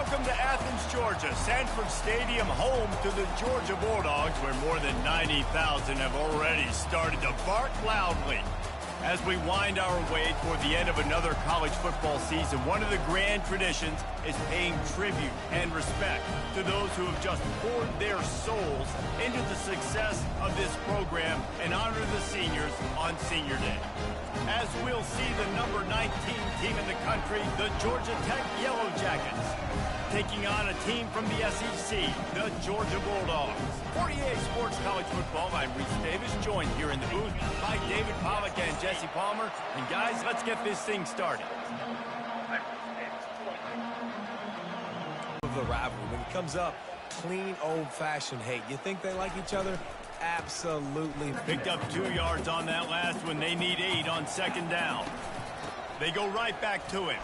Welcome to Athens, Georgia, Sanford Stadium, home to the Georgia Bulldogs, where more than 90,000 have already started to bark loudly. As we wind our way toward the end of another college football season, one of the grand traditions is paying tribute and respect to those who have just poured their souls into the success of this program and honor the seniors on Senior Day. As we'll see the number 19 team in the country, the Georgia Tech Yellow Jackets, taking on a team from the SEC, the Georgia Bulldogs. 48 Sports College Football, I'm Reese Davis, joined here in the booth by David Pollack and Jesse Palmer. And guys, let's get this thing started. Of the rivalry, when it comes up, clean, old-fashioned hate. You think they like each other? Absolutely. Picked up 2 yards on that last one. They need 8 on second down. They go right back to it.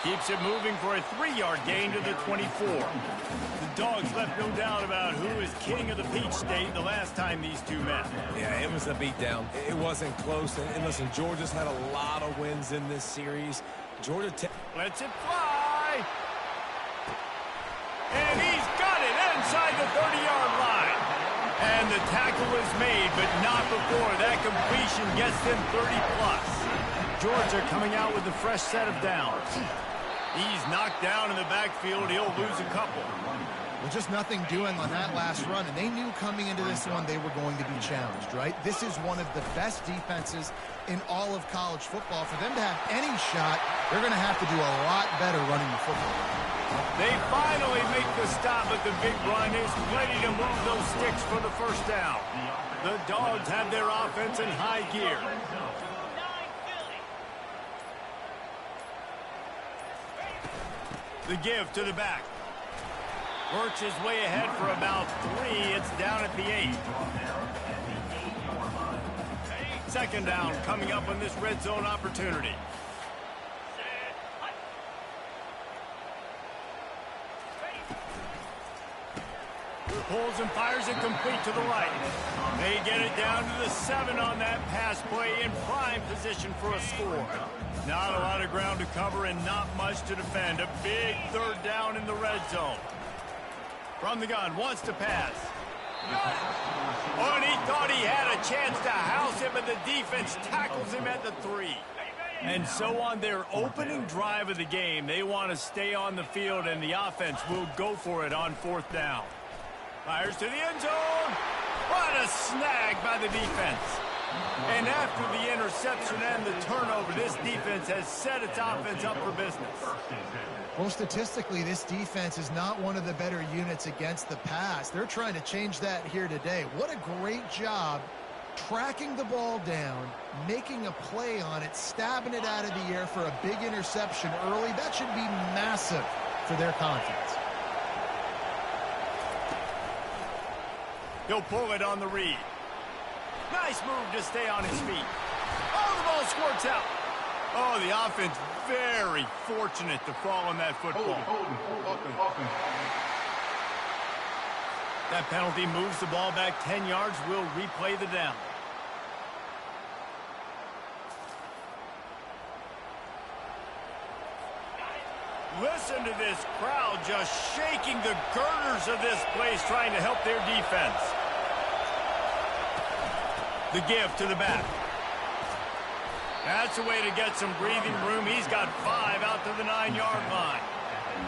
Keeps it moving for a 3-yard gain to the 24. The Dogs left no doubt about who is king of the Peach State the last time these two met. Yeah, it was a beatdown. It wasn't close. And listen, Georgia's had a lot of wins in this series. Georgia Tech lets it fly. And he's got it inside the 30-yard line. And the tackle is made, but not before that completion gets them 30-plus. Georgia coming out with a fresh set of downs. He's knocked down in the backfield. He'll lose a couple. Well, just nothing doing on that last run, and they knew coming into this one they were going to be challenged, right? This is one of the best defenses in all of college football. For them to have any shot, they're going to have to do a lot better running the football. They finally make the stop, but the big run is plenty to move those sticks for the first down. The Dogs have their offense in high gear. The give to the back. Works his way ahead for about 3. It's down at the 8. Second down coming up on this red zone opportunity. Pulls and fires it complete to the right. They get it down to the 7 on that pass play, in prime position for a score. Not a lot of ground to cover and not much to defend. A big third down in the red zone. From the gun, wants to pass. Oh, and he thought he had a chance to house him, but the defense tackles him at the 3. And so on their opening drive of the game, they want to stay on the field, and the offense will go for it on 4th down. Fires to the end zone. What a snag by the defense. And after the interception and the turnover, this defense has set its offense up for business. Well, statistically, this defense is not one of the better units against the pass. They're trying to change that here today. What a great job tracking the ball down, making a play on it, stabbing it out of the air for a big interception early. That should be massive for their confidence. He'll pull it on the read. Nice move to stay on his feet. Oh, the ball squirts out. Oh, the offense very fortunate to fall on that football. That penalty moves the ball back 10 yards. We'll replay the down. Listen to this crowd just shaking the girders of this place, trying to help their defense. The give to the back. That's a way to get some breathing room. He's got 5 out to the 9-yard line.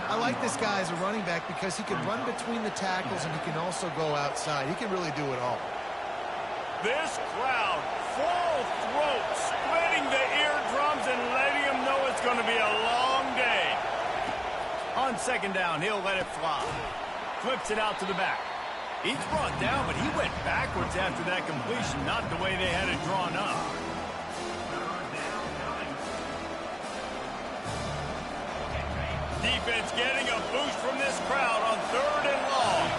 I like this guy as a running back because he can run between the tackles and he can also go outside. He can really do it all. This crowd, full throat, splitting the eardrums and letting them know it's going to be a long day. On second down, he'll let it fly. Flips it out to the back. He's brought down, but he went backwards after that completion, not the way they had it drawn up. Defense getting a boost from this crowd on 3rd and long.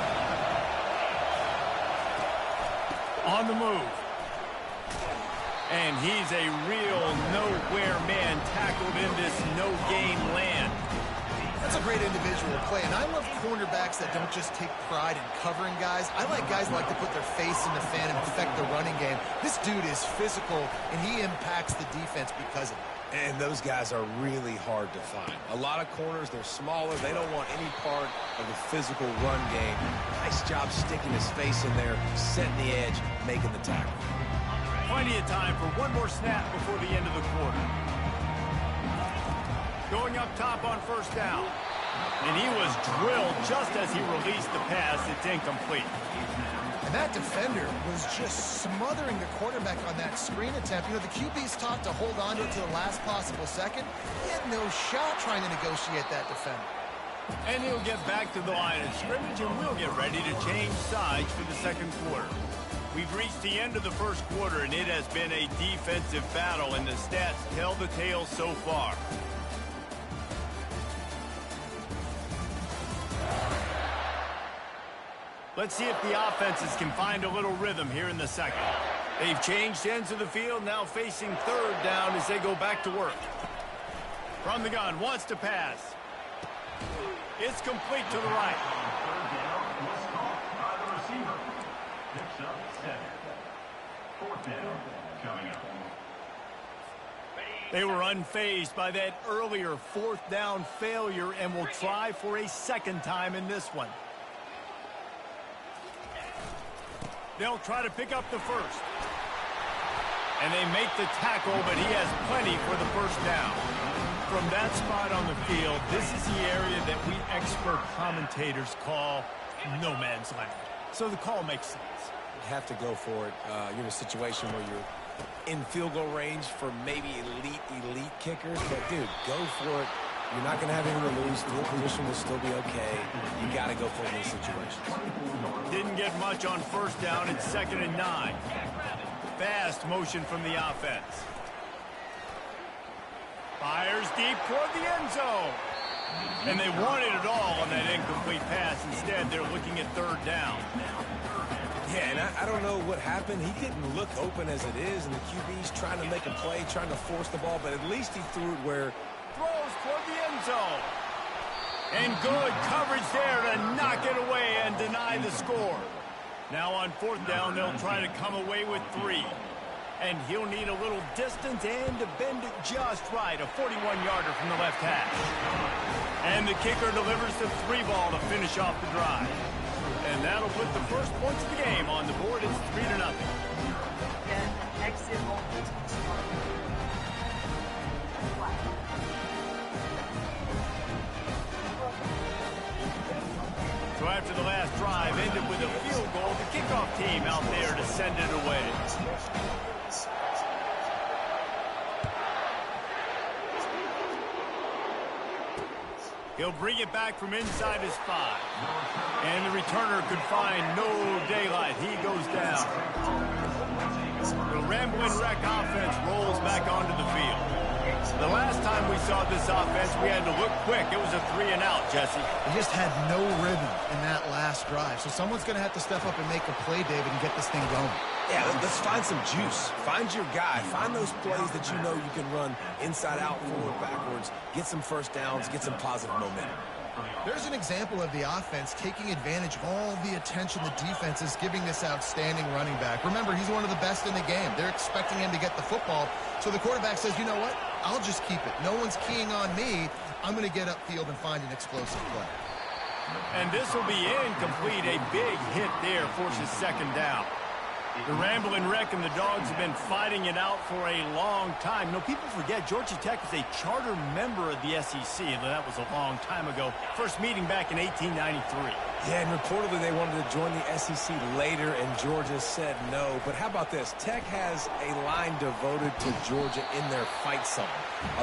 On the move. And he's a real nowhere man, tackled in this no-gain land. That's a great individual play, and I love cornerbacks that don't just take pride in covering guys. I like guys who like to put their face in the fan and affect the running game. This dude is physical, and he impacts the defense because of it. And those guys are really hard to find. A lot of corners, they're smaller. They don't want any part of the physical run game. Nice job sticking his face in there, setting the edge, making the tackle. Plenty of time for one more snap before the end of the quarter. Going up top on first down. And he was drilled just as he released the pass. It's incomplete. And that defender was just smothering the quarterback on that screen attempt. You know, the QB's taught to hold on to it to the last possible second. He had no shot trying to negotiate that defender. And he'll get back to the line of scrimmage, and we'll get ready to change sides for the second quarter. We've reached the end of the first quarter, and it has been a defensive battle, and the stats tell the tale so far. Let's see if the offenses can find a little rhythm here in the second. They've changed ends of the field, now facing third down as they go back to work. From the gun, wants to pass. It's complete to the right. Third down was caught by the receiver. Picks up 7. Fourth down coming up. They were unfazed by that earlier fourth down failure and will try for a second time in this one. They'll try to pick up the first. And they make the tackle, but he has plenty for the first down. From that spot on the field, this is the area that we expert commentators call no man's land. So the call makes sense. You have to go for it. You're in a situation where you're in field goal range for maybe elite kickers. But, dude, go for it. You're not going to have anyone to lose. Field position will still be okay. You got to go for it in these situations. Didn't get much on first down. It's 2nd and 9. Fast motion from the offense. Fires deep toward the end zone. And they wanted it all on that incomplete pass. Instead, they're looking at third down. Yeah, and I don't know what happened. He didn't look open as it is, and the QB's trying to make a play, trying to force the ball, but at least he threw it where... Throws toward the end zone. And good coverage there to knock it away and deny the score. Now on fourth down, they'll try to come away with 3. And he'll need a little distance and to bend it just right. A 41-yarder from the left hash. And the kicker delivers the 3 ball to finish off the drive. And that'll put the first points of the game on the board. It's 3-0. Again, exit moment. So after the last drive ended with a field goal, the kickoff team out there to send it away. He'll bring it back from inside his 5. And the returner could find no daylight. He goes down. The Ramblin' Wreck offense rolls back onto the field. The last time we saw this offense, we had to look quick. It was a 3-and-out, Jesse. They just had no rhythm in that last drive. So someone's going to have to step up and make a play, David, and get this thing going. Yeah, let's find some juice. Find your guy. Find those plays that you know you can run inside out, forward, backwards. Get some first downs. Get some positive momentum. There's an example of the offense taking advantage of all the attention the defense is giving this outstanding running back. Remember, he's one of the best in the game. They're expecting him to get the football. So the quarterback says, you know what? I'll just keep it. No one's keying on me. I'm going to get upfield and find an explosive play. And this will be incomplete. A big hit there forces second down. The Ramblin' Wreck and the Dogs have been fighting it out for a long time. You know, people forget Georgia Tech is a charter member of the SEC, and that was a long time ago. First meeting back in 1893. Yeah, and reportedly they wanted to join the SEC later, and Georgia said no. But how about this? Tech has a line devoted to Georgia in their fight song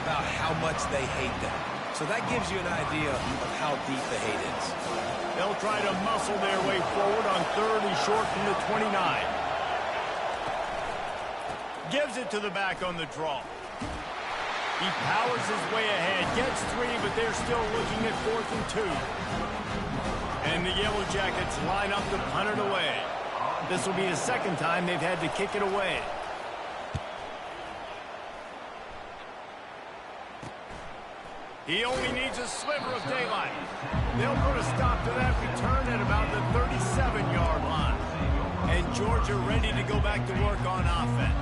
about how much they hate them. So that gives you an idea of how deep the hate is. They'll try to muscle their way forward on third and short from the 29. Gives it to the back on the draw. He powers his way ahead, gets 3, but they're still looking at 4th and 2. And the Yellow Jackets line up to punt it away. This will be the second time they've had to kick it away. He only needs a sliver of daylight. They'll put a stop to that return at about the 37-yard line. And Georgia ready to go back to work on offense.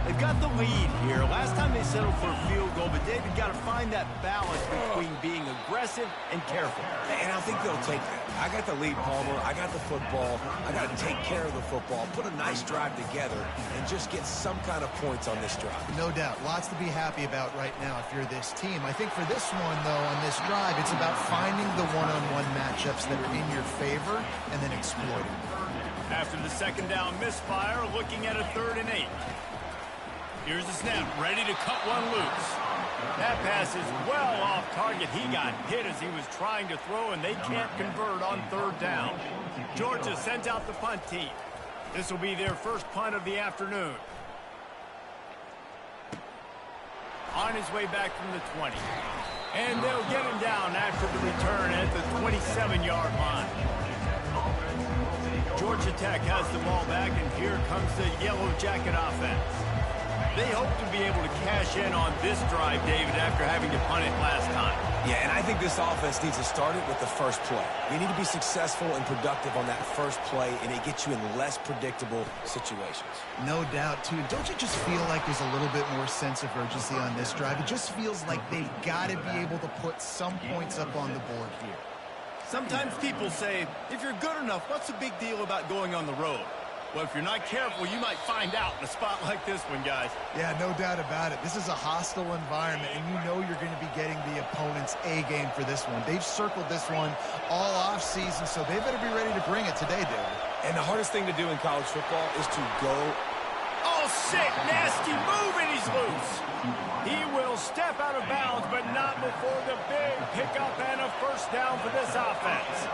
They've got the lead here. Last time they settled for a field goal, but David got to find that balance between being aggressive and careful. And I think they'll take that. I got the lead, Palmer. I got the football. I got to take care of the football, put a nice drive together, and just get some kind of points on this drive. No doubt. Lots to be happy about right now if you're this team. I think for this one, though, on this drive, it's about finding the one-on-one matchups that are in your favor and then exploiting. After the second down misfire, looking at a 3rd and 8. Here's the snap, ready to cut one loose. That pass is well off target. He got hit as he was trying to throw, and they can't convert on 3rd down. Georgia sends out the punt team. This will be their first punt of the afternoon. On his way back from the 20. And they'll get him down after the return at the 27-yard line. Georgia Tech has the ball back, and here comes the Yellow Jacket offense. They hope to be able to cash in on this drive, David, after having to punt it last time. Yeah, and I think this offense needs to start it with the first play. You need to be successful and productive on that first play, and it gets you in less predictable situations. No doubt, too. Don't you just feel like there's a little bit more sense of urgency on this drive? It just feels like they've got to be able to put some points up on the board here. Sometimes people say, if you're good enough, what's the big deal about going on the road? Well, if you're not careful, you might find out in a spot like this one, guys. Yeah, no doubt about it. This is a hostile environment, and you know you're going to be getting the opponent's A-game for this one. They've circled this one all off-season, so they better be ready to bring it today, David. And the hardest thing to do in college football is to go. Oh, sick, nasty move, and he's loose. He will step out of bounds, but not before the big pickup and a first down for this offense.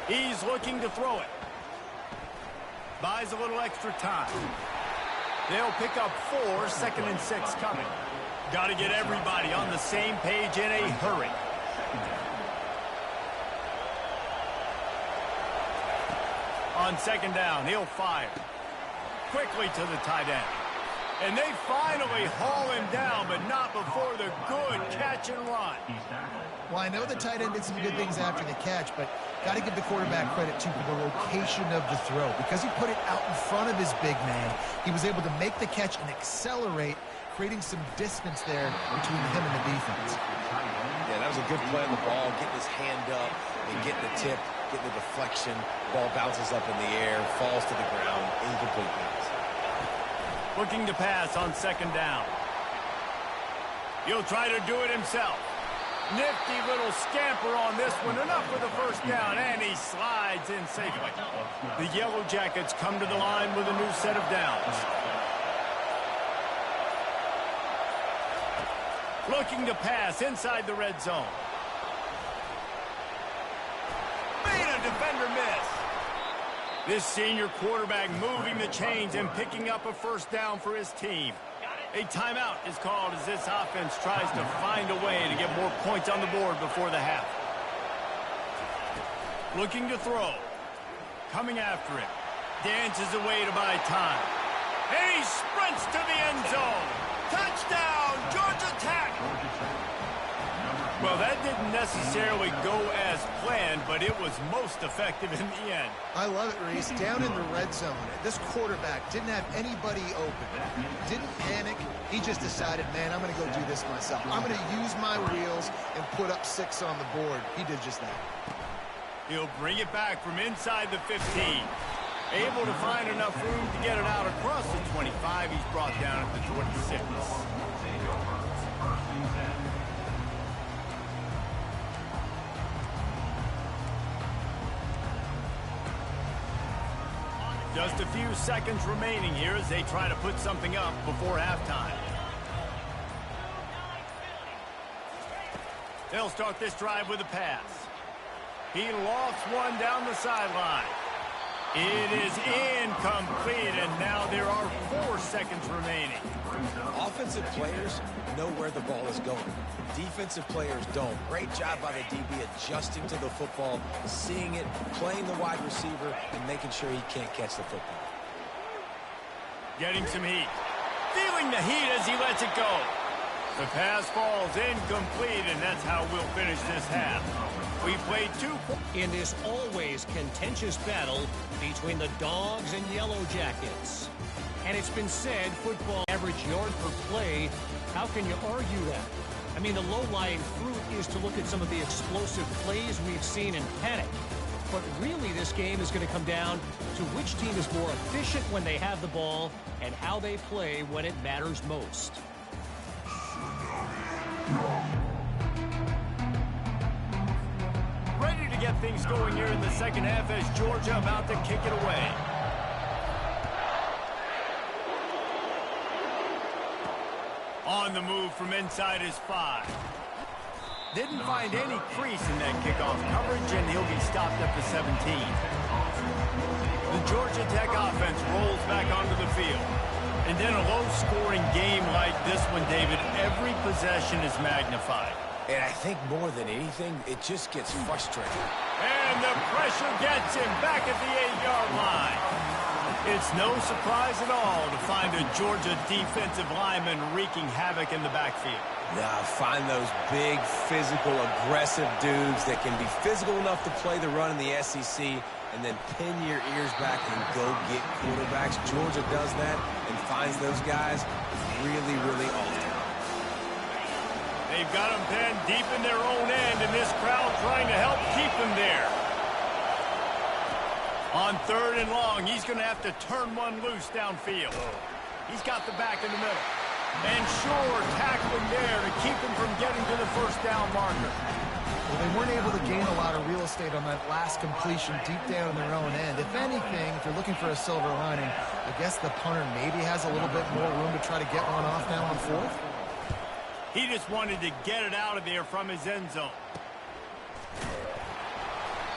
He's looking to throw it. Buys a little extra time. They'll pick up 4, 2nd and 6 coming. Got to get everybody on the same page in a hurry. On 2nd down, he'll fire. Quickly to the tight end. And they finally haul him down, but not before the good catch and run. Well, I know the tight end did some good things after the catch, but got to give the quarterback credit, too, for the location of the throw. Because he put it out in front of his big man, he was able to make the catch and accelerate, creating some distance there between him and the defense. Yeah, that was a good play on the ball, getting his hand up and getting the tip, getting the deflection. Ball bounces up in the air, falls to the ground, incomplete pass. Looking to pass on 2nd down. He'll try to do it himself. Nifty little scamper on this one. Enough for the first down, and he slides in safely. The Yellow Jackets come to the line with a new set of downs. Looking to pass inside the red zone. Made a defender miss. This senior quarterback moving the chains and picking up a first down for his team. A timeout is called as this offense tries to find a way to get more points on the board before the half. Looking to throw. Coming after him. Dances away to buy time. And he sprints to the end zone. Touchdown, Georgia Tech! Well, that didn't necessarily go as planned, but it was most effective in the end. I love it, Reese. Down in the red zone, this quarterback didn't have anybody open. Didn't panic. He just decided, man, I'm going to go do this myself. I'm going to use my wheels and put up 6 on the board. He did just that. He'll bring it back from inside the 15. Able to find enough room to get it out across the 25. He's brought down at the 26. Just a few seconds remaining here as they try to put something up before halftime. They'll start this drive with a pass. He lofts one down the sideline. It is incomplete, and now there are 4 seconds remaining. Offensive players know where the ball is going. Defensive players don't. Great job by the DB adjusting to the football, seeing it, playing the wide receiver, and making sure he can't catch the football. Getting some heat. Feeling the heat as he lets it go. The pass falls incomplete, and that's how we'll finish this half. We played 2 in this always contentious battle between the Dogs and Yellow Jackets. And it's been said, football average yard per play. How can you argue that? I mean, the low-lying fruit is to look at some of the explosive plays we've seen in panic. But really, this game is going to come down to which team is more efficient when they have the ball and how they play when it matters most. ready to get things going here in the second half as Georgia about to kick it away. On the move from inside his 5. Didn't find any crease in that kickoff coverage, and he'll be stopped at the 17. The Georgia Tech offense rolls back onto the field. And in a low-scoring game like this one, David, every possession is magnified. And I think more than anything, it just gets frustrating. And the pressure gets him back at the 8-yard line. It's no surprise at all to find a Georgia defensive lineman wreaking havoc in the backfield. Now, find those big, physical, aggressive dudes that can be physical enough to play the run in the SEC and then pin your ears back and go get quarterbacks. Georgia does that and finds those guys really, really often. They've got them pinned deep in their own end, and this crowd trying to help keep them there. On 3rd and long, he's going to have to turn one loose downfield. He's got the back in the middle. And sure, tackling there to keep him from getting to the first down marker. Well, they weren't able to gain a lot of real estate on that last completion deep down in their own end. If anything, if you're looking for a silver lining, I guess the punter maybe has a little bit more room to try to get one off now on 4th. He just wanted to get it out of there from his end zone.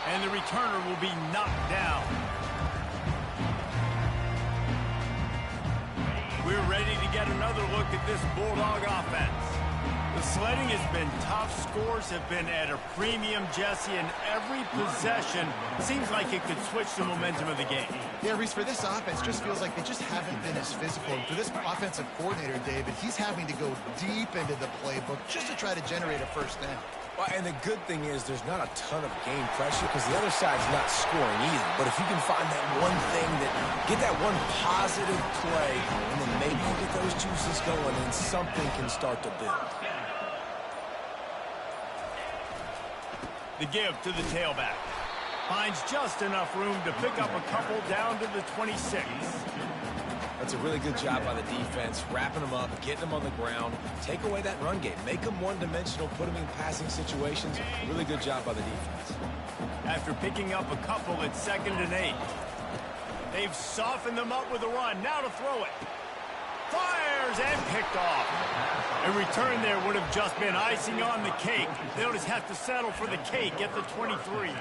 And the returner will be knocked down. We're ready to get another look at this Bulldog offense. The sledding has been tough. Scores have been at a premium, Jesse, and every possession seems like it could switch the momentum of the game. Yeah, Reese, for this offense, just feels like they just haven't been as physical. And for this offensive coordinator, David, he's having to go deep into the playbook just to try to generate a first down. Well, and the good thing is there's not a ton of game pressure because the other side's not scoring either. But if you can find that one thing, get that one positive play, and then maybe you get those juices going and something can start to build. The give to the tailback. Finds just enough room to pick up a couple down to the 26. That's a really good job by the defense, wrapping them up, getting them on the ground, take away that run game, make them one-dimensional, put them in passing situations. Really good job by the defense. After picking up a couple at 2nd and 8. They've softened them up with a run. Now to throw it. Fires and picked off. A return there would have just been icing on the cake. They'll just have to settle for the cake at the 23.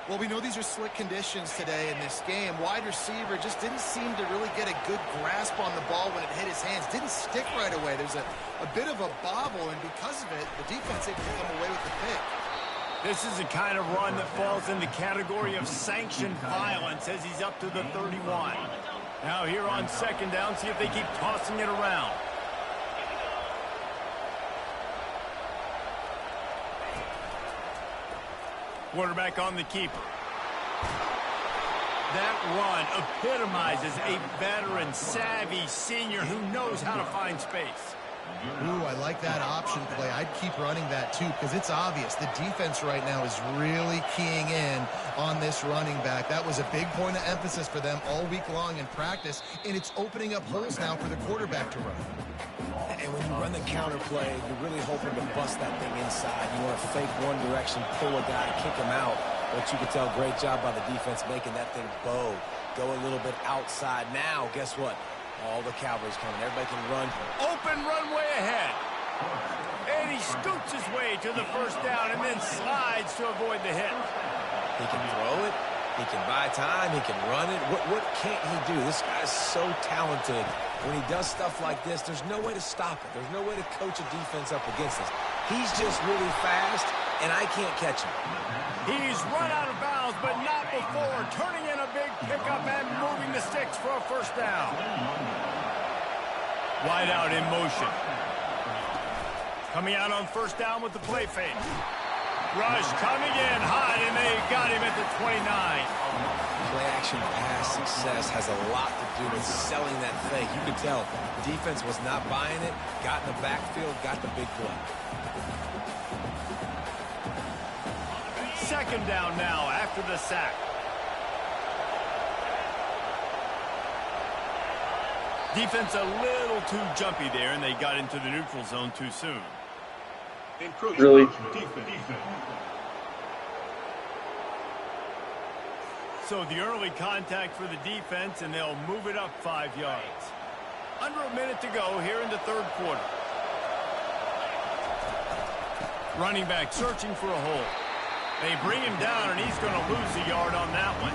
Well, we know these are slick conditions today in this game. Wide receiver just didn't seem to really get a good grasp on the ball when it hit his hands. Didn't stick right away. There's a bit of a bobble, and because of it, the defense able to come away with the pick. This is the kind of run that falls in the category of sanctioned violence as he's up to the 31. Now here on 2nd down, see if they keep tossing it around. Quarterback on the keeper. That run epitomizes a veteran, savvy senior who knows how to find space. Ooh, I like that option play. I'd keep running that too because it's obvious. The defense right now is really keying in on this running back. That was a big point of emphasis for them all week long in practice, and it's opening up holes now for the quarterback to run. And when you run the counter play, you're really hoping to bust that thing inside. You want to fake one direction, pull a guy, kick him out. But you can tell, great job by the defense making that thing bow. Go a little bit outside. Now, guess what? All the Cowboys coming. Everybody can run. Open runway ahead. And he scoots his way to the first down and then slides to avoid the hit. He can throw it. He can buy time. He can run it. What can't he do? This guy's so talented. When he does stuff like this, there's no way to stop it. There's no way to coach a defense up against this. He's just really fast, and I can't catch him. He's run out of bounds, but not before. Turning in a big pickup and moving the sticks for a first down. Wide out in motion. Coming out on first down with the play fake. Rush coming in hot, and they got him at the 29. Play-action pass success has a lot to do with selling that fake. You could tell the defense was not buying it, got in the backfield, got the big play. Second down now after the sack. Defense a little too jumpy there, and they got into the neutral zone too soon. Really? So the early contact for the defense, and they'll move it up 5 yards. Under a minute to go here in the third quarter. Running back searching for a hole. They bring him down, and he's going to lose a yard on that one.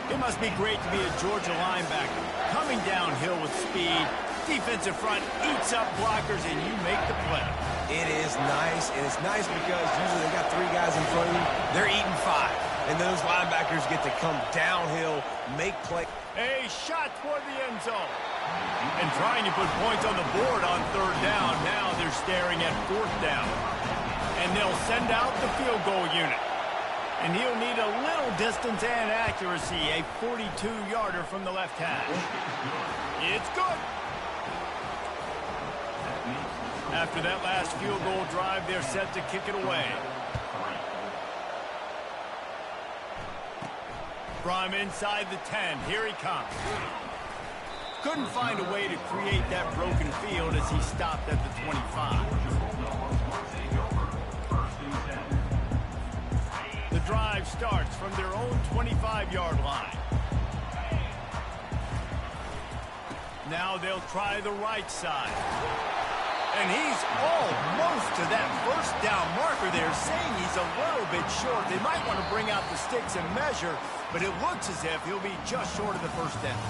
It must be great to be a Georgia linebacker. Coming downhill with speed, defensive front eats up blockers, and you make the play. It is nice, and it's nice because usually they got 3 guys in front of you. They're eating 5, and those linebackers get to come downhill, make play. A shot toward the end zone. And trying to put points on the board on third down. Now they're staring at fourth down. And they'll send out the field goal unit. And he'll need a little distance and accuracy, a 42-yarder from the left hash. It's good. After that last field goal drive, they're set to kick it away. From inside the 10, here he comes. Couldn't find a way to create that broken field as he stopped at the 25. The drive starts from their own 25-yard line. Now they'll try the right side. And he's almost to that first down marker there, saying he's a little bit short. They might want to bring out the sticks and measure, but it looks as if he'll be just short of the first down.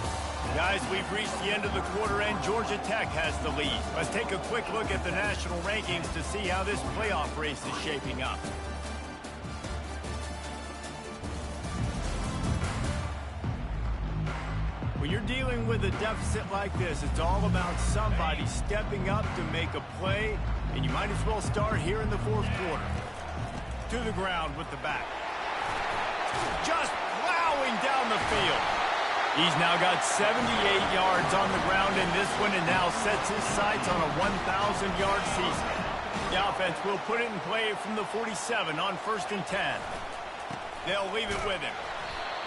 Guys, we've reached the end of the quarter, and Georgia Tech has the lead. Let's take a quick look at the national rankings to see how this playoff race is shaping up. When you're dealing with a deficit like this, it's all about somebody stepping up to make a play, and you might as well start here in the fourth quarter. To the ground with the back. Just plowing down the field. He's now got 78 yards on the ground in this one, and now sets his sights on a 1,000-yard season. The offense will put it in play from the 47 on 1st and 10. They'll leave it with him.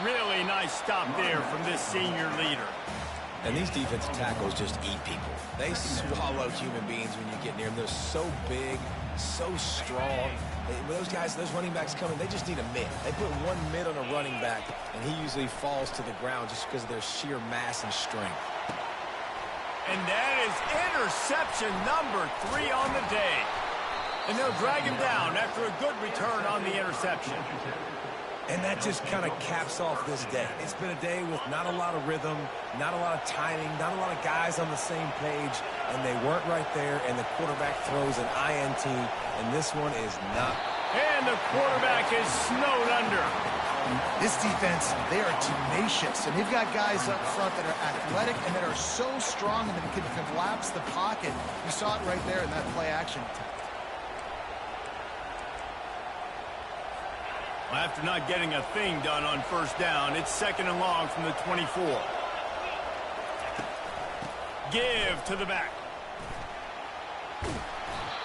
Really nice stop there from this senior leader. And these defensive tackles just eat people. They swallow human beings when you get near them. They're so big, so strong. When those guys, those running backs come in, they just need a mid. They put one mid on a running back, and he usually falls to the ground just because of their sheer mass and strength. And that is interception number 3 on the day. And they'll drag him down after a good return on the interception. And that just kind of caps off this day. It's been a day with not a lot of rhythm, not a lot of timing, not a lot of guys on the same page, and they weren't right there, and the quarterback throws an INT, and this one is not. And the quarterback is snowed under. This defense, they are tenacious, and they've got guys up front that are athletic and that are so strong and that can collapse the pocket. You saw it right there in that play action. After not getting a thing done on first down, it's 2nd and long from the 24. Give to the back.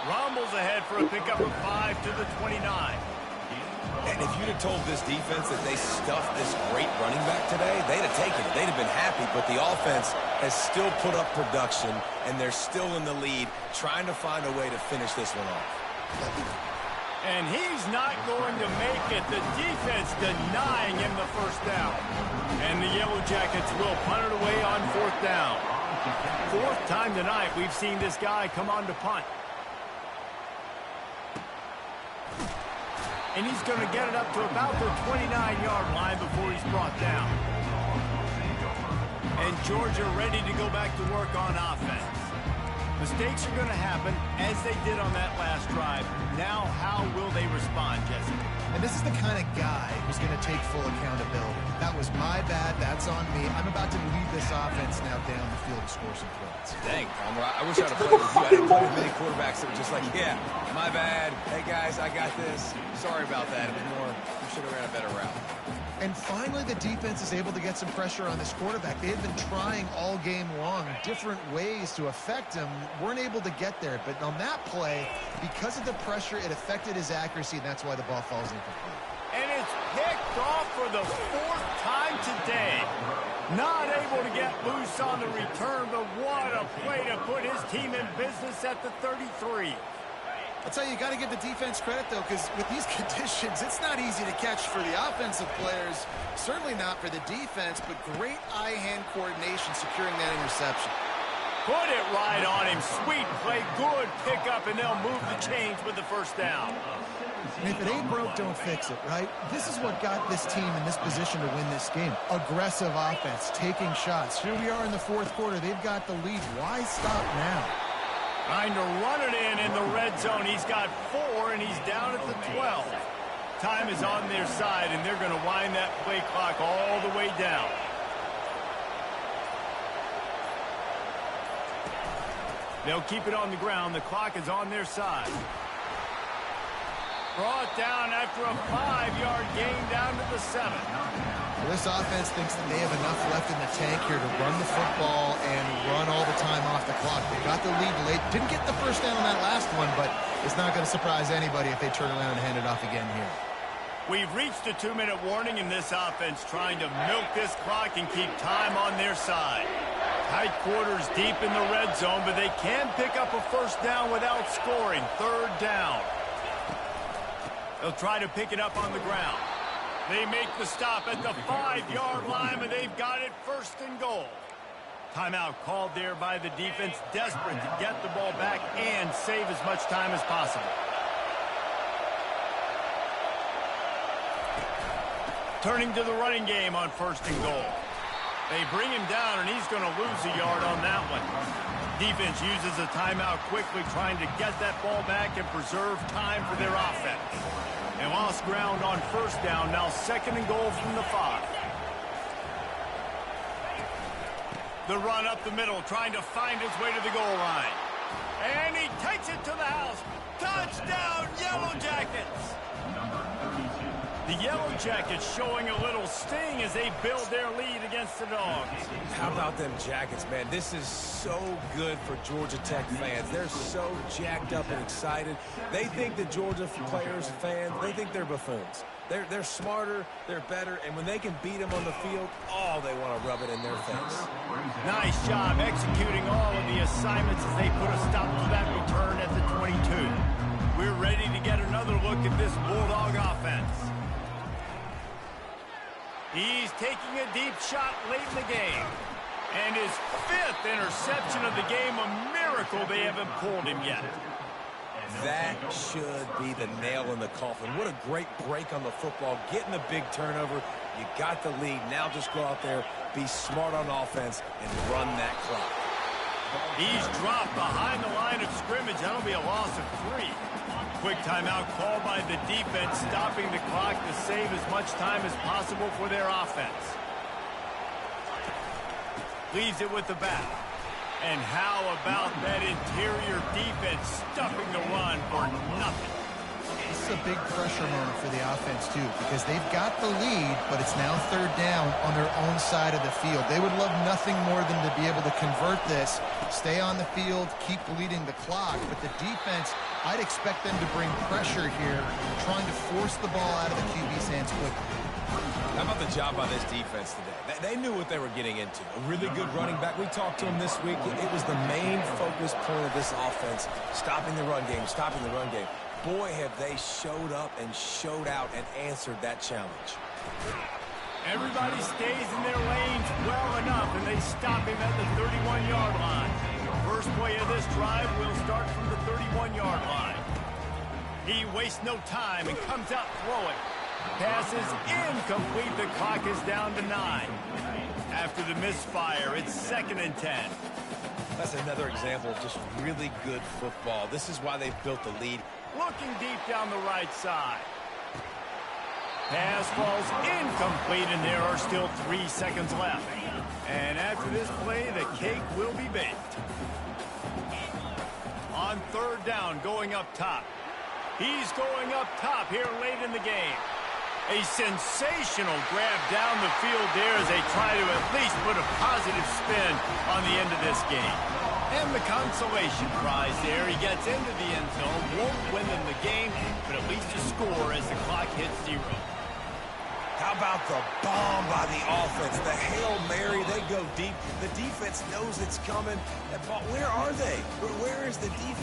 Rumbles ahead for a pickup of 5 to the 29. And if you'd have told this defense that they stuffed this great running back today, they'd have taken it. They'd have been happy, but the offense has still put up production, and they're still in the lead, trying to find a way to finish this one off. And he's not going to make it. The defense denying him the first down. And the Yellow Jackets will punt it away on 4th down. 4th time tonight we've seen this guy come on to punt. And he's going to get it up to about the 29-yard line before he's brought down. And Georgia ready to go back to work on offense. Mistakes are going to happen, as they did on that last drive. Now, how will they respond, Jesse? And And this is the kind of guy who's going to take full accountability. That was my bad. That's on me. I'm about to lead this offense now down the field and score some points. Dang, Palmer, I wish I'd have played with you. I didn't play with many quarterbacks that were just like, yeah, my bad. Hey, guys, I got this. Sorry about that. It was more, we should have ran a better route. And finally, the defense is able to get some pressure on this quarterback. They had been trying all game long different ways to affect him. Weren't able to get there. But on that play, because of the pressure, it affected his accuracy, and that's why the ball falls incomplete. And it's picked off for the 4th time today. Not able to get loose on the return, but what a play to put his team in business at the 33. I'll tell you, you got to give the defense credit, though, because with these conditions, it's not easy to catch for the offensive players. Certainly not for the defense, but great eye-hand coordination securing that interception. Put it right on him. Sweet play, good pickup, and they'll move the chains with the first down. And if it ain't broke, don't fix it, right? This is what got this team in this position to win this game. Aggressive offense, taking shots. Here we are in the 4th quarter. They've got the lead. Why stop now? Trying to run it in the red zone. He's got 4, and he's down at the 12. Time is on their side, and they're going to wind that play clock all the way down. They'll keep it on the ground. The clock is on their side. Brought down after a 5-yard gain down to the 7. This offense thinks that they have enough left in the tank here to run the football and run all the time off the clock. They got the lead late. Didn't get the first down on that last one, but it's not going to surprise anybody if they turn around and hand it off again here. We've reached a 2-minute warning in this offense, trying to milk this clock and keep time on their side. Tight quarters deep in the red zone, but they can pick up a first down without scoring. 3rd down. They'll try to pick it up on the ground. They make the stop at the 5-yard line, and they've got it 1st and goal. Timeout called there by the defense, desperate to get the ball back and save as much time as possible. Turning to the running game on 1st and goal. They bring him down, and he's going to lose a yard on that one. Defense uses a timeout quickly, trying to get that ball back and preserve time for their offense. They lost ground on 1st down, now 2nd and goal from the 5. The run up the middle, trying to find his way to the goal line. And he takes it to the house. Touchdown, Yellow Jackets! The Yellow Jackets showing a little sting as they build their lead against the Dogs. How about them Jackets, man? This is so good for Georgia Tech fans. They're so jacked up and excited. They think the Georgia players, fans, they think they're buffoons. They're smarter, they're better, and when they can beat them on the field, they want to rub it in their face. Nice job executing all of the assignments as they put a stop to that return at the 22. We're ready to get another look at this Bulldog offense. He's taking a deep shot late in the game. And his 5th interception of the game, a miracle they haven't pulled him yet. That should be the nail in the coffin. What a great break on the football. Getting the big turnover. You got the lead. Now just go out there, be smart on offense, and run that clock. He's dropped behind the line of scrimmage. That'll be a loss of 3. Quick timeout called by the defense, stopping the clock to save as much time as possible for their offense. Leaves it with the back. And how about that interior defense stuffing the run for nothing? This is a big pressure moment for the offense, too, because they've got the lead, but it's now 3rd down on their own side of the field. They would love nothing more than to be able to convert this, stay on the field, keep bleeding the clock. But the defense, I'd expect them to bring pressure here, trying to force the ball out of the QB's hands quickly. How about the job by this defense today? They knew what they were getting into. A really good running back. We talked to him this week. It was the main focus point of this offense, stopping the run game, stopping the run game. Boy, have they showed up and showed out and answered that challenge. Everybody stays in their lanes well enough, and they stop him at the 31-yard line. First play of this drive will start from the 31-yard line. He wastes no time and comes out throwing. Pass is incomplete. The clock is down to 9. After the misfire, it's 2nd and 10. That's another example of just really good football. This is why they've built the lead. Looking deep down the right side. Pass falls incomplete, and there are still 3 seconds left. And after this play, the cake will be baked. On third down, going up top. He's going up top here late in the game. A sensational grab down the field there as they try to at least put a positive spin on the end of this game. And the consolation prize there. He gets into the end zone, won't win them the game, but at least a score as the clock hits 0. How about the bomb by the offense? The Hail Mary, they go deep. The defense knows it's coming. But where are they? Where is the defense?